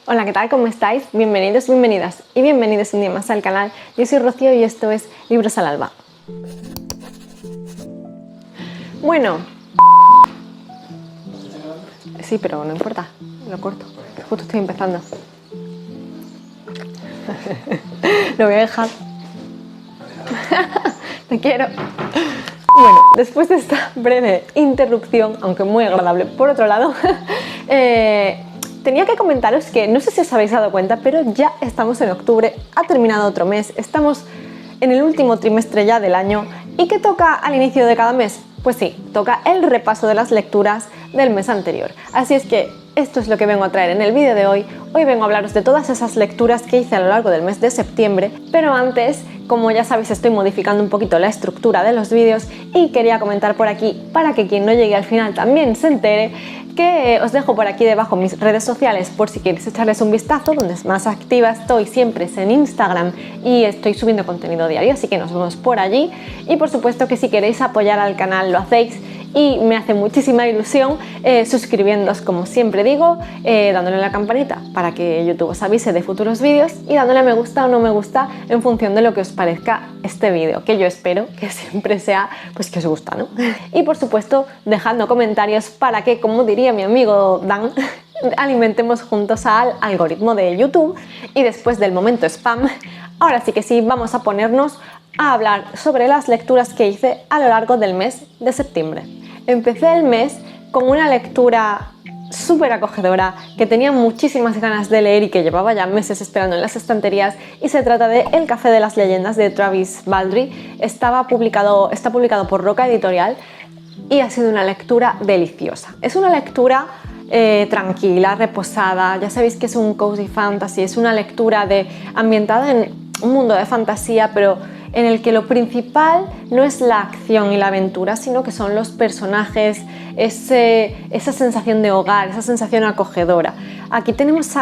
Hola, ¿qué tal? ¿Cómo estáis? Bienvenidos, bienvenidas y bienvenidos un día más al canal. Yo soy Rocío y esto es Libros al Alba. Bueno, sí, pero no importa, lo corto, justo estoy empezando. Lo voy a dejar. Te quiero. Bueno, después de esta breve interrupción, aunque muy agradable por otro lado, tenía que comentaros que no sé si os habéis dado cuenta, pero ya estamos en octubre, ha terminado otro mes, estamos en el último trimestre ya del año. ¿Y qué toca al inicio de cada mes? Pues sí, toca el repaso de las lecturas del mes anterior. Así es que esto es lo que vengo a traer en el vídeo de hoy. Hoy vengo a hablaros de todas esas lecturas que hice a lo largo del mes de septiembre, pero antes, como ya sabéis, estoy modificando un poquito la estructura de los vídeos y quería comentar por aquí, para que quien no llegue al final también se entere, que os dejo por aquí debajo mis redes sociales por si queréis echarles un vistazo. Donde más activa estoy siempre es en Instagram y estoy subiendo contenido diario, así que nos vemos por allí. Y por supuesto que si queréis apoyar al canal lo hacéis y me hace muchísima ilusión suscribiéndoos, como siempre digo, dándole a la campanita para que YouTube os avise de futuros vídeos y dándole a me gusta o no me gusta en función de lo que os parezca este vídeo, que yo espero que siempre sea pues que os gusta, ¿no? Y por supuesto dejando comentarios para que, como diría mi amigo Dan, alimentemos juntos al algoritmo de YouTube. Y después del momento spam, ahora sí que sí, vamos a ponernos a hablar sobre las lecturas que hice a lo largo del mes de septiembre. Empecé el mes con una lectura súper acogedora que tenía muchísimas ganas de leer y que llevaba ya meses esperando en las estanterías, y se trata de El café de las leyendas de Travis Baldree. Está publicado por Roca Editorial y ha sido una lectura deliciosa. Es una lectura tranquila, reposada. Ya sabéis que es un cozy fantasy, es una lectura ambientada en un mundo de fantasía, pero en el que lo principal no es la acción y la aventura, sino que son los personajes, esa sensación de hogar, esa sensación acogedora. Aquí tenemos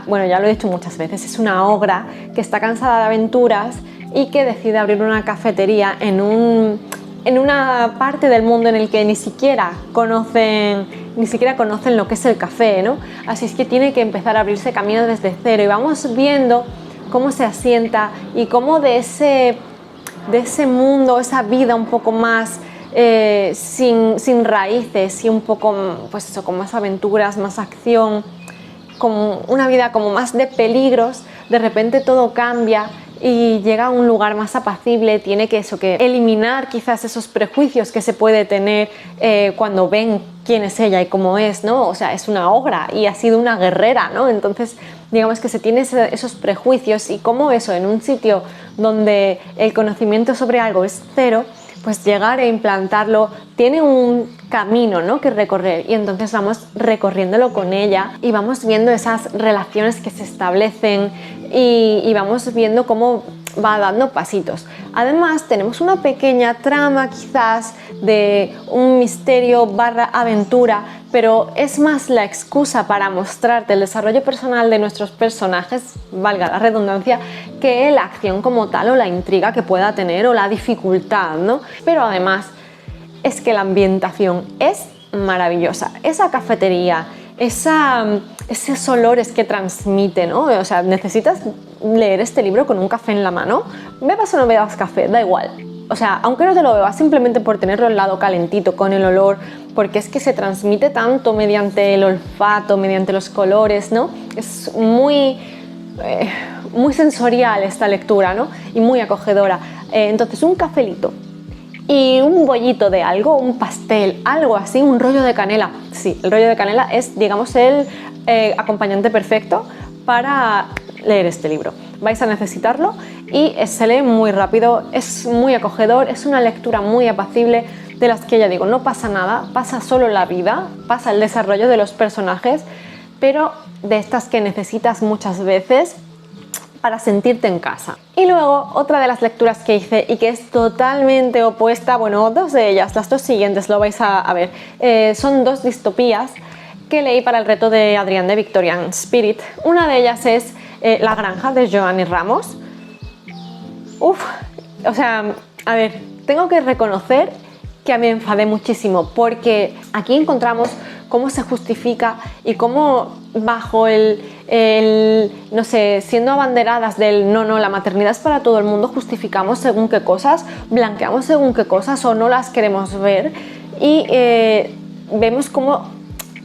bueno, ya lo he dicho muchas veces, es una ogra que está cansada de aventuras y que decide abrir una cafetería en una parte del mundo en el que ni siquiera conocen lo que es el café, ¿no? Así es que tiene que empezar a abrirse camino desde cero, y vamos viendo cómo se asienta y cómo de ese mundo, esa vida un poco más sin raíces y un poco, pues eso, con más aventuras, más acción, con una vida como más de peligros, de repente todo cambia y llega a un lugar más apacible. Tiene que eliminar quizás esos prejuicios que se puede tener cuando ven quién es ella y cómo es, ¿no? O sea, es una ogra y ha sido una guerrera, ¿no? Entonces, digamos que se tiene esos prejuicios, y cómo eso, en un sitio donde el conocimiento sobre algo es cero, pues llegar e implantarlo tiene un camino, ¿no?, que recorrer, y entonces vamos recorriéndolo con ella y vamos viendo esas relaciones que se establecen y vamos viendo cómo va dando pasitos. Además tenemos una pequeña trama quizás de un misterio / aventura, pero es más la excusa para mostrarte el desarrollo personal de nuestros personajes, valga la redundancia, que la acción como tal o la intriga que pueda tener o la dificultad, ¿no? Pero además es que la ambientación es maravillosa. Esa cafetería, esos olores que transmite, ¿no? O sea, necesitas leer este libro con un café en la mano, bebas o no bebas café, da igual. O sea, aunque no te lo bebas, simplemente por tenerlo al lado calentito, con el olor, porque es que se transmite tanto mediante el olfato, mediante los colores, ¿no? Es muy sensorial esta lectura, ¿no? Y muy acogedora. Entonces, un cafelito y un bollito de algo, un pastel, algo así, un rollo de canela. Sí, el rollo de canela es, digamos, el acompañante perfecto para leer este libro. Vais a necesitarlo y se lee muy rápido, es muy acogedor, es una lectura muy apacible, de las que ya digo, no pasa nada, pasa solo la vida, pasa el desarrollo de los personajes, pero de estas que necesitas muchas veces para sentirte en casa. Y luego otra de las lecturas que hice y que es totalmente opuesta, bueno, dos de ellas, las dos siguientes lo vais a ver, son dos distopías que leí para el reto de Adrián de Victorian Spirit. Una de ellas es La granja, de Joanny Ramos. O sea, a ver, tengo que reconocer que me enfadé muchísimo, porque aquí encontramos cómo se justifica y cómo bajo no sé, siendo abanderadas del no, la maternidad es para todo el mundo, justificamos según qué cosas, blanqueamos según qué cosas o no las queremos ver y vemos cómo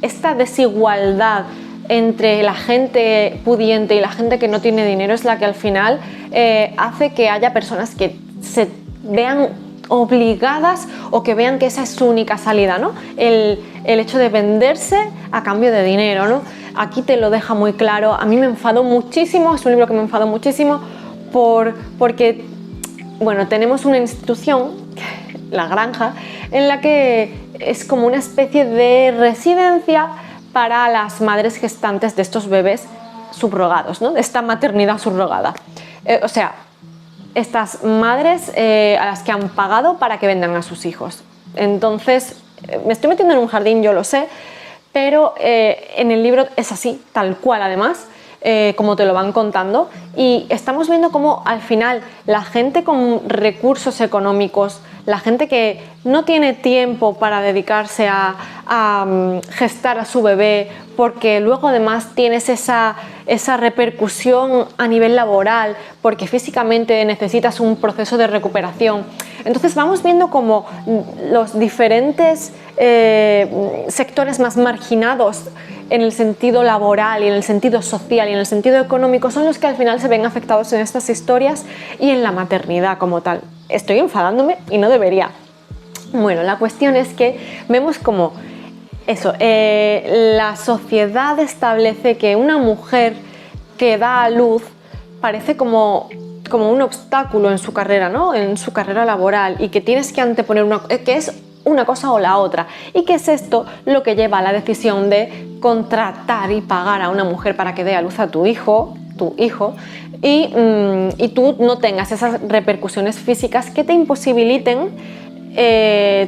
esta desigualdad entre la gente pudiente y la gente que no tiene dinero es la que al final hace que haya personas que se vean obligadas o que vean que esa es su única salida, ¿no? El hecho de venderse a cambio de dinero, ¿no? Aquí te lo deja muy claro. A mí me enfadó muchísimo, es un libro que me enfadó muchísimo porque, bueno, tenemos una institución, La Granja, en la que es como una especie de residencia para las madres gestantes de estos bebés subrogados, ¿no? De esta maternidad subrogada. O sea, estas madres a las que han pagado para que vendan a sus hijos. Entonces, me estoy metiendo en un jardín, yo lo sé, pero en el libro es así, tal cual además, como te lo van contando, y estamos viendo cómo al final la gente con recursos económicos, la gente que no tiene tiempo para dedicarse a gestar a su bebé, porque luego además tienes esa repercusión a nivel laboral, porque físicamente necesitas un proceso de recuperación. Entonces vamos viendo cómo los diferentes sectores más marginados en el sentido laboral y en el sentido social y en el sentido económico son los que al final se ven afectados en estas historias y en la maternidad como tal. Estoy enfadándome y no debería. Bueno, la cuestión es que vemos como eso, la sociedad establece que una mujer que da a luz parece como un obstáculo en su carrera, ¿no? En su carrera laboral, y que tienes que anteponer que es una cosa o la otra, y que es esto lo que lleva a la decisión de contratar y pagar a una mujer para que dé a luz a tu hijo, y tú no tengas esas repercusiones físicas que te imposibiliten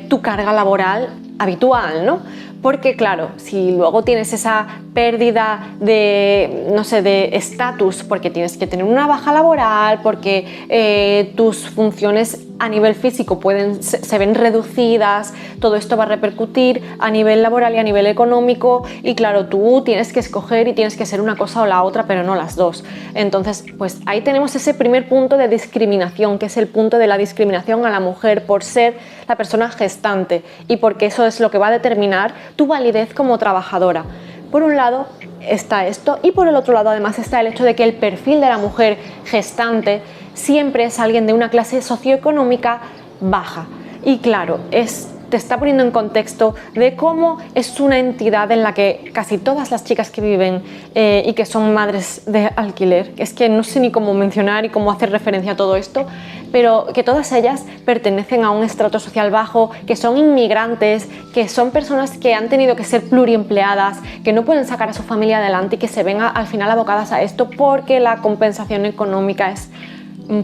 tu carga laboral habitual, ¿no? Porque claro, si luego tienes esa pérdida de, no sé, de estatus, porque tienes que tener una baja laboral, porque tus funciones a nivel físico se ven reducidas, todo esto va a repercutir a nivel laboral y a nivel económico, y claro, tú tienes que escoger y tienes que ser una cosa o la otra, pero no las dos. Entonces, pues ahí tenemos ese primer punto de discriminación, que es el punto de la discriminación a la mujer por ser la persona gestante, y porque eso es lo que va a determinar tu validez como trabajadora. Por un lado está esto, y por el otro lado además está el hecho de que el perfil de la mujer gestante siempre es alguien de una clase socioeconómica baja. Y claro, te está poniendo en contexto de cómo es una entidad en la que casi todas las chicas que viven y que son madres de alquiler, es que no sé ni cómo mencionar y cómo hacer referencia a todo esto, pero que todas ellas pertenecen a un estrato social bajo, que son inmigrantes, que son personas que han tenido que ser pluriempleadas, que no pueden sacar a su familia adelante y que se ven al final abocadas a esto porque la compensación económica es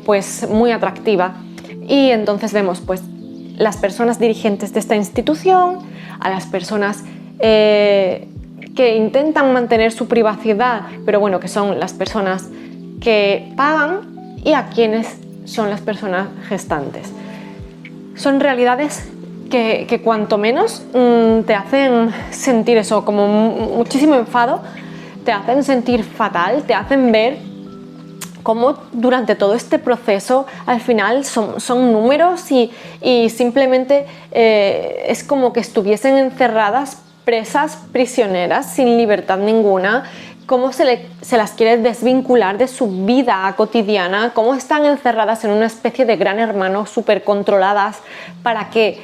pues muy atractiva. Y entonces vemos pues las personas dirigentes de esta institución, a las personas que intentan mantener su privacidad, pero bueno, que son las personas que pagan, y a quienes son las personas gestantes. Son realidades que cuanto menos te hacen sentir eso, como muchísimo enfado, te hacen sentir fatal, te hacen ver cómo durante todo este proceso al final son números y simplemente es como que estuviesen encerradas, presas, prisioneras, sin libertad ninguna, cómo se las quiere desvincular de su vida cotidiana, cómo están encerradas en una especie de gran hermano, súper controladas para que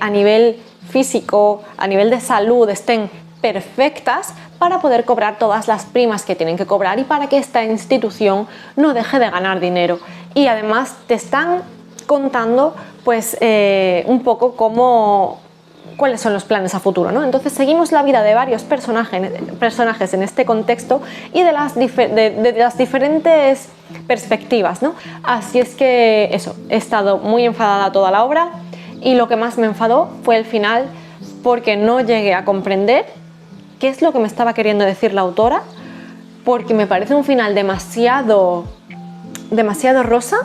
a nivel físico, a nivel de salud estén perfectas para poder cobrar todas las primas que tienen que cobrar y para que esta institución no deje de ganar dinero. Y además te están contando pues un poco cuáles son los planes a futuro, ¿no? Entonces seguimos la vida de varios personajes en este contexto y de las diferentes perspectivas, ¿no? Así es que eso, he estado muy enfadada toda la obra, y lo que más me enfadó fue el final, porque no llegué a comprender qué es lo que me estaba queriendo decir la autora, porque me parece un final demasiado rosa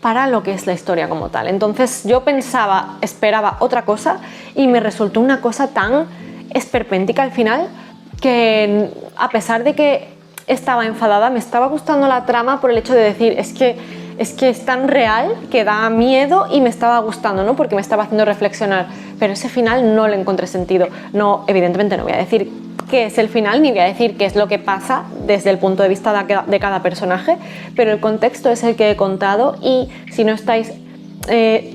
para lo que es la historia como tal. Entonces yo esperaba otra cosa, y me resultó una cosa tan esperpéntica al final, que a pesar de que estaba enfadada, me estaba gustando la trama por el hecho de decir, es que es tan real que da miedo y me estaba gustando, ¿no? Porque me estaba haciendo reflexionar, pero ese final no le encontré sentido. No, evidentemente no voy a decir qué es el final, ni voy a decir qué es lo que pasa desde el punto de vista de cada personaje, pero el contexto es el que he contado, y si no estáis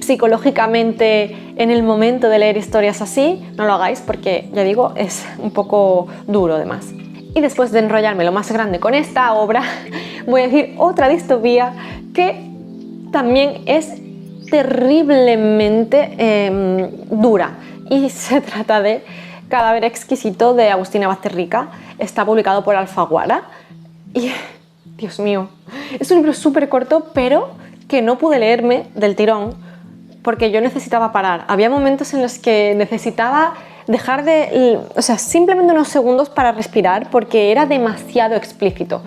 psicológicamente en el momento de leer historias así, no lo hagáis, porque ya digo, es un poco duro además. Y después de enrollarme lo más grande con esta obra, voy a decir otra distopía que también es terriblemente dura, y se trata de Cadáver exquisito de Agustina Bazterrica. Está publicado por Alfaguara y, Dios mío, es un libro súper corto, pero que no pude leerme del tirón porque yo necesitaba parar. Había momentos en los que necesitaba dejar simplemente unos segundos para respirar porque era demasiado explícito.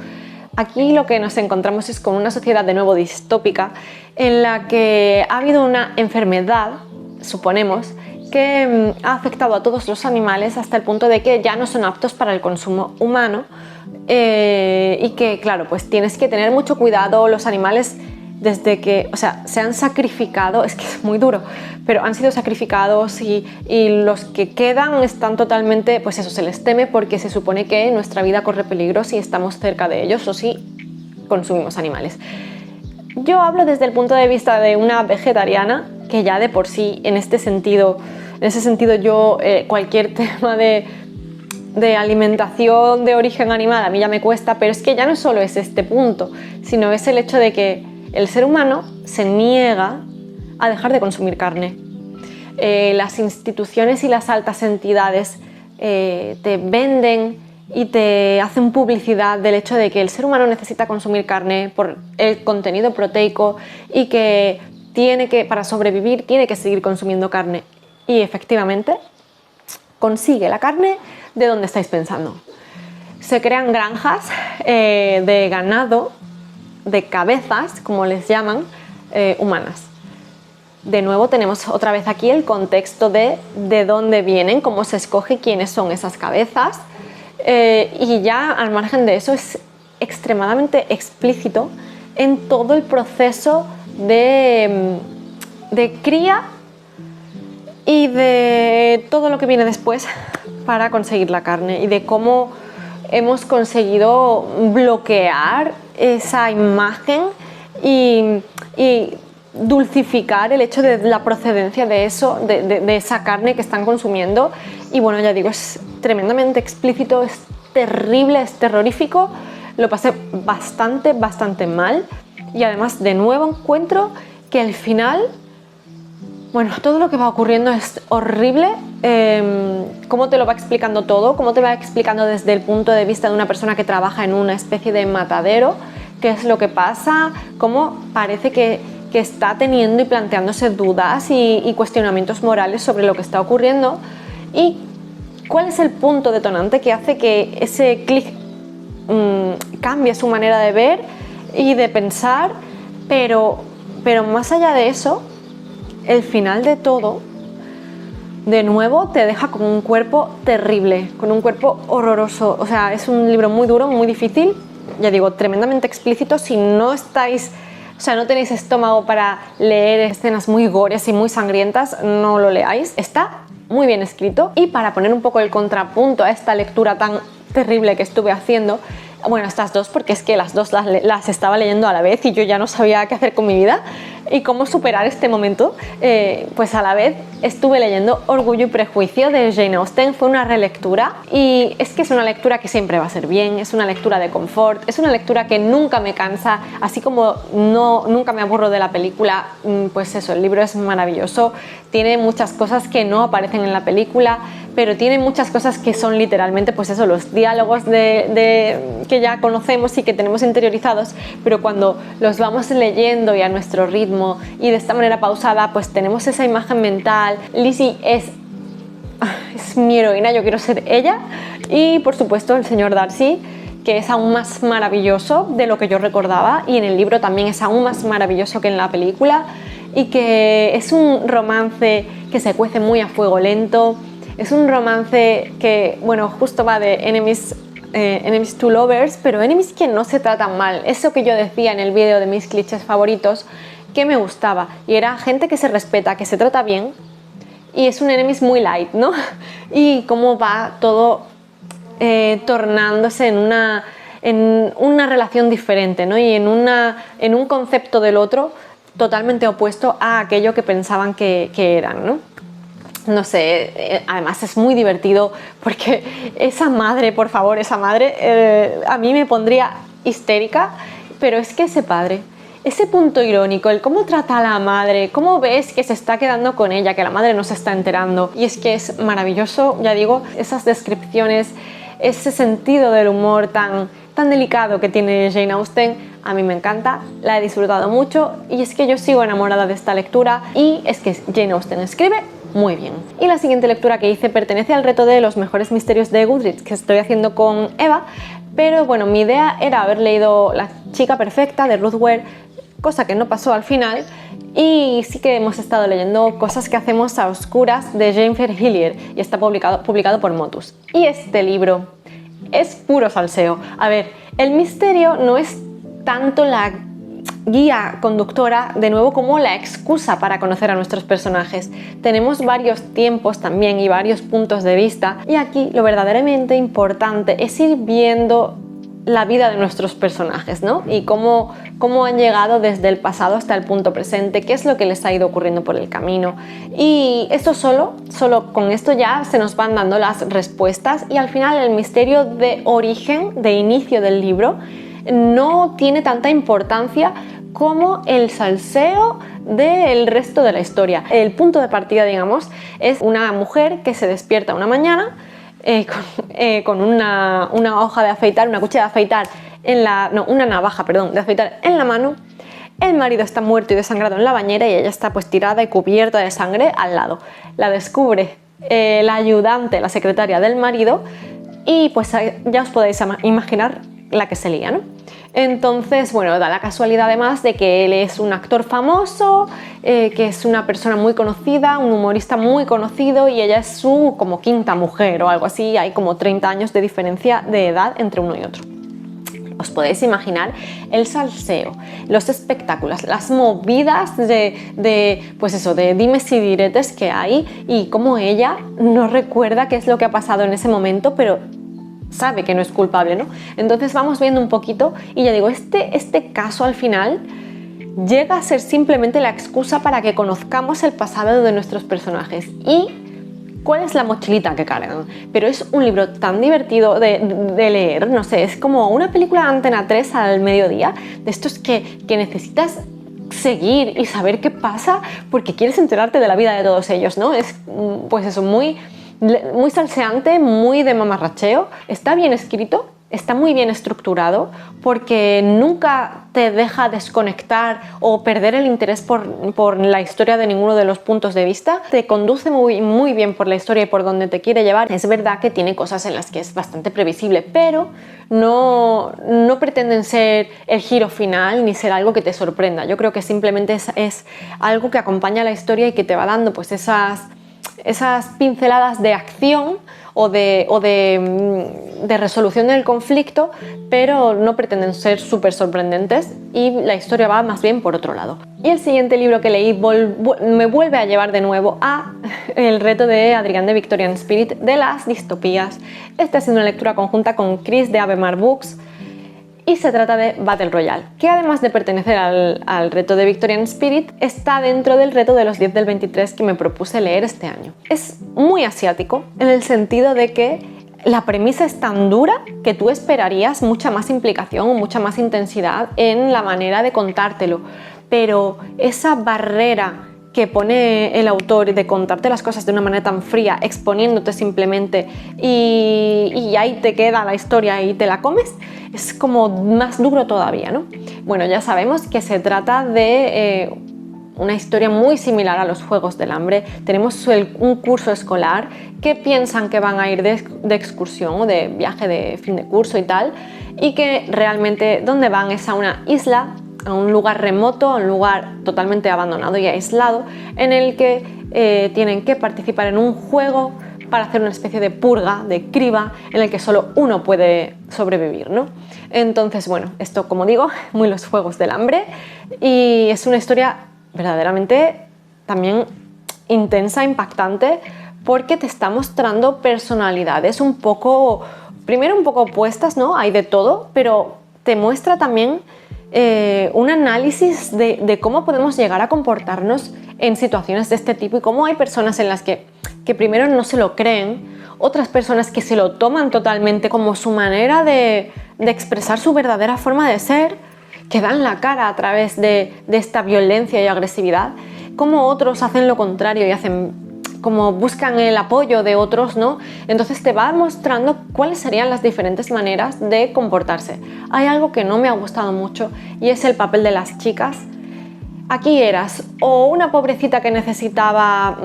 Aquí lo que nos encontramos es con una sociedad de nuevo distópica en la que ha habido una enfermedad, suponemos, que ha afectado a todos los animales hasta el punto de que ya no son aptos para el consumo humano, y que, claro, pues tienes que tener mucho cuidado. Los animales, desde que, se han sacrificado, es que es muy duro, pero han sido sacrificados, y los que quedan están totalmente, pues eso, se les teme porque se supone que nuestra vida corre peligro si estamos cerca de ellos o si consumimos animales. Yo hablo desde el punto de vista de una vegetariana, que ya de por sí en ese sentido yo cualquier tema de alimentación de origen animal a mí ya me cuesta, pero es que ya no solo es este punto, sino es el hecho de que el ser humano se niega a dejar de consumir carne. Las instituciones y las altas entidades te venden y te hacen publicidad del hecho de que el ser humano necesita consumir carne por el contenido proteico y que para sobrevivir tiene que seguir consumiendo carne. Y efectivamente consigue la carne de donde estáis pensando. Se crean granjas de ganado, de cabezas, como les llaman, humanas. De nuevo tenemos otra vez aquí el contexto de dónde vienen, cómo se escoge quiénes son esas cabezas, y ya al margen de eso es extremadamente explícito en todo el proceso de cría y de todo lo que viene después para conseguir la carne, y de cómo hemos conseguido bloquear esa imagen y dulcificar el hecho de la procedencia de eso, de esa carne que están consumiendo. Y bueno, ya digo, es tremendamente explícito, es terrible, es terrorífico. Lo pasé bastante mal, y además de nuevo encuentro que al final, bueno, todo lo que va ocurriendo es horrible. Cómo te lo va explicando todo, cómo te va explicando desde el punto de vista de una persona que trabaja en una especie de matadero, qué es lo que pasa, cómo parece que está teniendo y planteándose dudas y cuestionamientos morales sobre lo que está ocurriendo, y cuál es el punto detonante que hace que ese clic cambie su manera de ver y de pensar, pero más allá de eso, el final de todo, de nuevo, te deja con un cuerpo terrible, con un cuerpo horroroso. O sea, es un libro muy duro, muy difícil, ya digo, tremendamente explícito. Si no estáis, no tenéis estómago para leer escenas muy gores y muy sangrientas, no lo leáis. Está muy bien escrito, y para poner un poco el contrapunto a esta lectura tan terrible que estuve haciendo, bueno, estas dos, porque es que las dos las estaba leyendo a la vez y yo ya no sabía qué hacer con mi vida y cómo superar este momento, pues a la vez estuve leyendo Orgullo y Prejuicio de Jane Austen. Fue una relectura, y es que es una lectura que siempre va a ser bien, es una lectura de confort, es una lectura que nunca me cansa, así como nunca me aburro de la película. Pues eso, el libro es maravilloso, tiene muchas cosas que no aparecen en la película, pero tiene muchas cosas que son literalmente, pues eso, los diálogos que ya conocemos y que tenemos interiorizados, pero cuando los vamos leyendo y a nuestro ritmo y de esta manera pausada, pues tenemos esa imagen mental. Lizzie es mi heroína, yo quiero ser ella. Y por supuesto el señor Darcy, que es aún más maravilloso de lo que yo recordaba, y en el libro también es aún más maravilloso que en la película, y que es un romance que se cuece muy a fuego lento, Es un romance que, bueno, justo va de enemies to lovers, pero enemies que no se tratan mal. Eso que yo decía en el vídeo de mis clichés favoritos, que me gustaba. Y era gente que se respeta, que se trata bien. Y es un enemies muy light, ¿no? Y cómo va todo tornándose en una relación diferente, ¿no? Y en un concepto del otro totalmente opuesto a aquello que pensaban que eran, ¿no? No sé, además es muy divertido porque esa madre, por favor, esa madre, a mí me pondría histérica, pero es que ese padre, ese punto irónico, el cómo trata a la madre, cómo ves que se está quedando con ella, que la madre no se está enterando, y es que es maravilloso, ya digo, esas descripciones, ese sentido del humor tan delicado que tiene Jane Austen, a mí me encanta, la he disfrutado mucho y es que yo sigo enamorada de esta lectura y es que Jane Austen escribe muy bien. Y la siguiente lectura que hice pertenece al reto de los mejores misterios de Goodreads que estoy haciendo con Eva, pero bueno, mi idea era haber leído La chica perfecta de Ruth Ware, cosa que no pasó al final, y sí que hemos estado leyendo Cosas que hacemos a oscuras de Jennifer Hillier y está publicado por Motus. Y este libro es puro salseo. A ver, el misterio no es tanto la guía conductora, de nuevo, como la excusa para conocer a nuestros personajes. Tenemos varios tiempos también y varios puntos de vista, y aquí lo verdaderamente importante es ir viendo la vida de nuestros personajes, ¿no? Y cómo han llegado desde el pasado hasta el punto presente, qué es lo que les ha ido ocurriendo por el camino. Y esto solo con esto ya se nos van dando las respuestas, y al final el misterio de origen, de inicio del libro, no tiene tanta importancia como el salseo del resto de la historia. El punto de partida, digamos, es una mujer que se despierta una mañana con una hoja de afeitar, una cuchilla de afeitar una navaja, perdón, de afeitar en la mano. El marido está muerto y desangrado en la bañera y ella está pues tirada y cubierta de sangre al lado. La descubre la ayudante, la secretaria del marido, y pues ya os podéis imaginar la que se lía, ¿no? Entonces, bueno, da la casualidad además de que él es un actor famoso, que es una persona muy conocida, un humorista muy conocido, y ella es su como quinta mujer o algo así. Hay como 30 años de diferencia de edad entre uno y otro. Os podéis imaginar el salseo, los espectáculos, las movidas pues eso, de dimes y diretes que hay, y cómo ella no recuerda qué es lo que ha pasado en ese momento, pero sabe que no es culpable, ¿no? Entonces vamos viendo un poquito, y ya digo, este caso al final llega a ser simplemente la excusa para que conozcamos el pasado de nuestros personajes y cuál es la mochilita que cargan. Pero es un libro tan divertido de leer, no sé, es como una película de Antena 3 al mediodía, de estos que necesitas seguir y saber qué pasa porque quieres enterarte de la vida de todos ellos, ¿no? Es pues eso, muy salseante, muy de mamarracheo. Está bien escrito, está muy bien estructurado, porque nunca te deja desconectar o perder el interés por la historia de ninguno de los puntos de vista. Te conduce muy bien por la historia y por donde te quiere llevar. Es verdad que tiene cosas en las que es bastante previsible, pero no pretenden ser el giro final ni ser algo que te sorprenda. Yo creo que simplemente es algo que acompaña la historia y que te va dando pues esas pinceladas de acción o de resolución del conflicto, pero no pretenden ser súper sorprendentes, y la historia va más bien por otro lado. Y el siguiente libro que leí me vuelve a llevar de nuevo a el reto de Adrián de Victorian Spirit de las distopías. Esta ha sido una lectura conjunta con Chris de Avemar Books, y se trata de Battle Royale, que además de pertenecer al reto de Victorian Spirit, está dentro del reto de los 10 del 23 que me propuse leer este año. Es muy asiático en el sentido de que la premisa es tan dura que tú esperarías mucha más implicación o mucha más intensidad en la manera de contártelo, pero esa barrera que pone el autor de contarte las cosas de una manera tan fría, exponiéndote simplemente, y ahí te queda la historia y te la comes, es como más duro todavía, ¿no? Bueno, ya sabemos que se trata de una historia muy similar a los Juegos del Hambre. Tenemos un curso escolar que piensan que van a ir de excursión o de viaje de fin de curso y tal, y que realmente donde van es a una isla, a un lugar remoto, a un lugar totalmente abandonado y aislado, en el que tienen que participar en un juego para hacer una especie de purga, de criba, en el que solo uno puede sobrevivir, ¿no? Entonces, bueno, esto, como digo, muy los Juegos del Hambre, y es una historia verdaderamente también intensa, impactante, porque te está mostrando personalidades un poco, primero un poco opuestas, ¿no? Hay de todo, pero te muestra también un análisis de cómo podemos llegar a comportarnos en situaciones de este tipo y cómo hay personas en las que primero no se lo creen, otras personas que se lo toman totalmente como su manera de expresar su verdadera forma de ser, que dan la cara a través de esta violencia y agresividad, como otros hacen lo contrario y hacen como buscan el apoyo de otros, ¿no? Entonces te va mostrando cuáles serían las diferentes maneras de comportarse. Hay algo que no me ha gustado mucho y es el papel de las chicas. Aquí eras o una pobrecita que necesitaba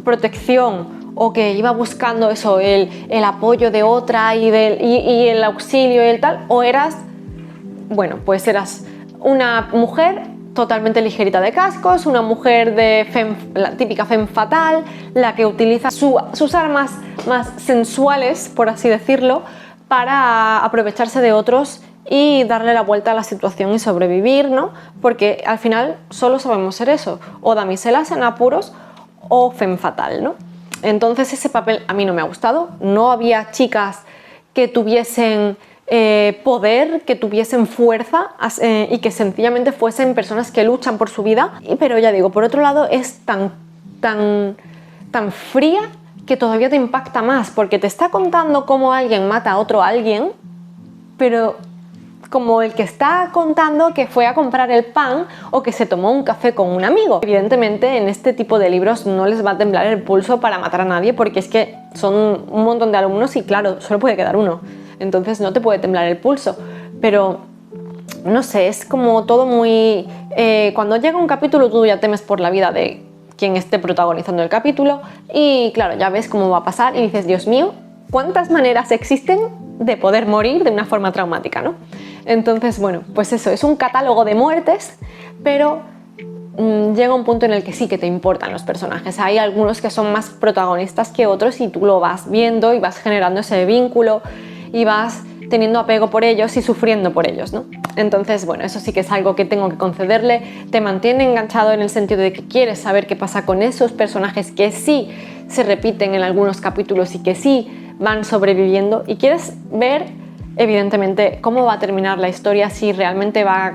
protección o que iba buscando eso, el apoyo de otra y el auxilio y el tal, o eras, bueno, pues eras una mujer totalmente ligerita de cascos, una mujer la típica femme fatal, la que utiliza sus armas más sensuales, por así decirlo, para aprovecharse de otros y darle la vuelta a la situación y sobrevivir, ¿no? Porque al final solo sabemos ser eso, o damiselas en apuros o femme fatal, ¿no? Entonces ese papel a mí no me ha gustado, no había chicas que tuviesen poder, que tuviesen fuerza y que sencillamente fuesen personas que luchan por su vida, pero ya digo, por otro lado es tan fría que todavía te impacta más, porque te está contando cómo alguien mata a otro alguien, pero como el que está contando que fue a comprar el pan o que se tomó un café con un amigo. Evidentemente en este tipo de libros no les va a temblar el pulso para matar a nadie, porque es que son un montón de alumnos y claro, solo puede quedar uno, entonces no te puede temblar el pulso, pero no sé, es como todo muy... cuando llega un capítulo tú ya temes por la vida de quien esté protagonizando el capítulo y claro, ya ves cómo va a pasar y dices, Dios mío, ¿cuántas maneras existen de poder morir de una forma traumática, ¿no? Entonces, bueno, pues eso, es un catálogo de muertes, pero llega un punto en el que sí que te importan los personajes. Hay algunos que son más protagonistas que otros y tú lo vas viendo y vas generando ese vínculo y vas teniendo apego por ellos y sufriendo por ellos, ¿no? Entonces, bueno, eso sí que es algo que tengo que concederle. Te mantiene enganchado en el sentido de que quieres saber qué pasa con esos personajes que sí se repiten en algunos capítulos y que sí van sobreviviendo, y quieres ver, evidentemente, cómo va a terminar la historia, si realmente va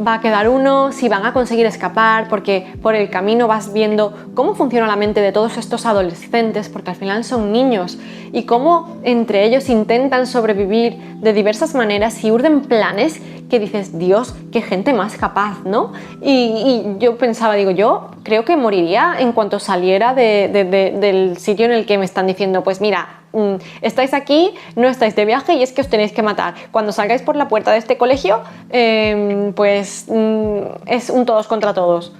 a quedar uno, si van a conseguir escapar, porque por el camino vas viendo cómo funciona la mente de todos estos adolescentes, porque al final son niños, y cómo entre ellos intentan sobrevivir de diversas maneras y urden planes que dices, Dios, qué gente más capaz, ¿no? Y yo pensaba, digo, yo creo que moriría en cuanto saliera del sitio en el que me están diciendo, pues mira, estáis aquí, no estáis de viaje y es que os tenéis que matar. Cuando salgáis por la puerta de este colegio, es un todos contra todos.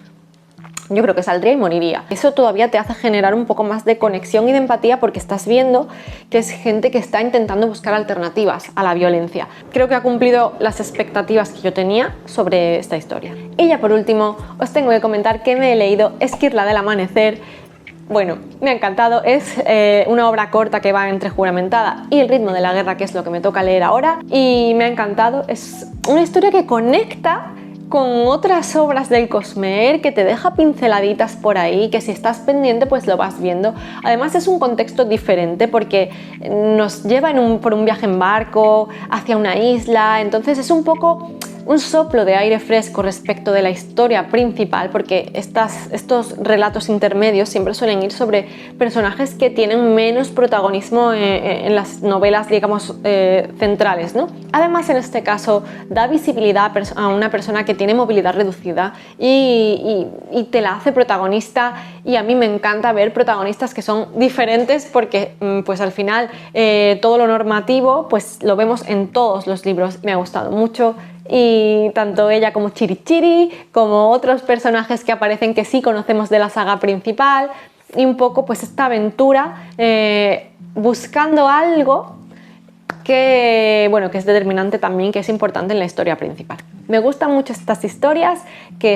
Yo creo que saldría y moriría. Eso todavía te hace generar un poco más de conexión y de empatía, porque estás viendo que es gente que está intentando buscar alternativas a la violencia. Creo que ha cumplido las expectativas que yo tenía sobre esta historia. Y ya por último, os tengo que comentar que me he leído Esquirla del Amanecer. Bueno, me ha encantado, es una obra corta que va entre Juramentada y El ritmo de la guerra, que es lo que me toca leer ahora, y me ha encantado. Es una historia que conecta con otras obras del Cosmer, que te deja pinceladitas por ahí, que si estás pendiente pues lo vas viendo. Además es un contexto diferente porque nos lleva por un viaje en barco hacia una isla, entonces es un poco un soplo de aire fresco respecto de la historia principal, porque estos relatos intermedios siempre suelen ir sobre personajes que tienen menos protagonismo en las novelas, digamos, centrales, ¿no? Además, en este caso, da visibilidad a una persona que tiene movilidad reducida y te la hace protagonista, y a mí me encanta ver protagonistas que son diferentes, porque pues al final todo lo normativo pues lo vemos en todos los libros. Me ha gustado mucho. Y tanto ella como Chiri, como otros personajes que aparecen que sí conocemos de la saga principal, y un poco pues esta aventura buscando algo bueno, que es determinante también, que es importante en la historia principal. Me gustan mucho estas historias que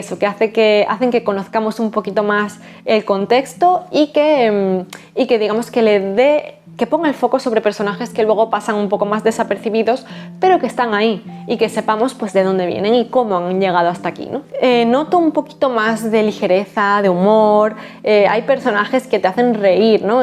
hacen que conozcamos un poquito más el contexto y que digamos que ponga el foco sobre personajes que luego pasan un poco más desapercibidos, pero que están ahí y que sepamos pues de dónde vienen y cómo han llegado hasta aquí, ¿no? Noto un poquito más de ligereza, de humor, hay personajes que te hacen reír, ¿no?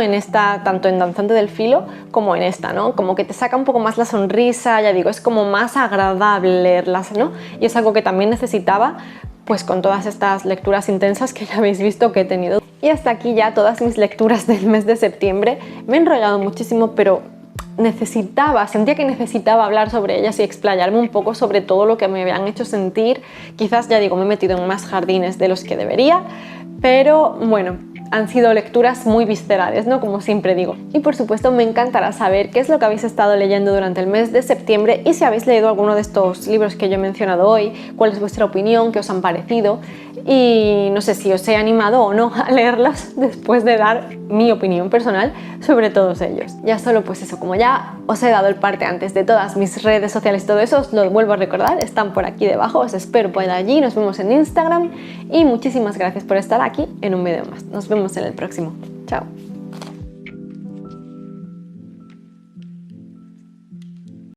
Tanto en Danzante del Filo como en esta, ¿no? Como que te saca un poco más la sonrisa, ya digo, es como más agradable leerlas, ¿no? Y es algo que también necesitaba, pues con todas estas lecturas intensas que ya habéis visto que he tenido. Y hasta aquí ya todas mis lecturas del mes de septiembre. Me he enrollado muchísimo, pero sentía que necesitaba hablar sobre ellas y explayarme un poco sobre todo lo que me habían hecho sentir. Quizás, ya digo, me he metido en más jardines de los que debería, pero bueno, han sido lecturas muy viscerales, ¿no? Como siempre digo. Y por supuesto me encantará saber qué es lo que habéis estado leyendo durante el mes de septiembre y si habéis leído alguno de estos libros que yo he mencionado hoy, cuál es vuestra opinión, qué os han parecido y no sé si os he animado o no a leerlos después de dar mi opinión personal sobre todos ellos. Ya solo pues eso, como ya os he dado el parte antes de todas mis redes sociales y todo eso, os lo vuelvo a recordar, están por aquí debajo, os espero por allí, nos vemos en Instagram y muchísimas gracias por estar aquí en un vídeo más. Nos vemos en el próximo.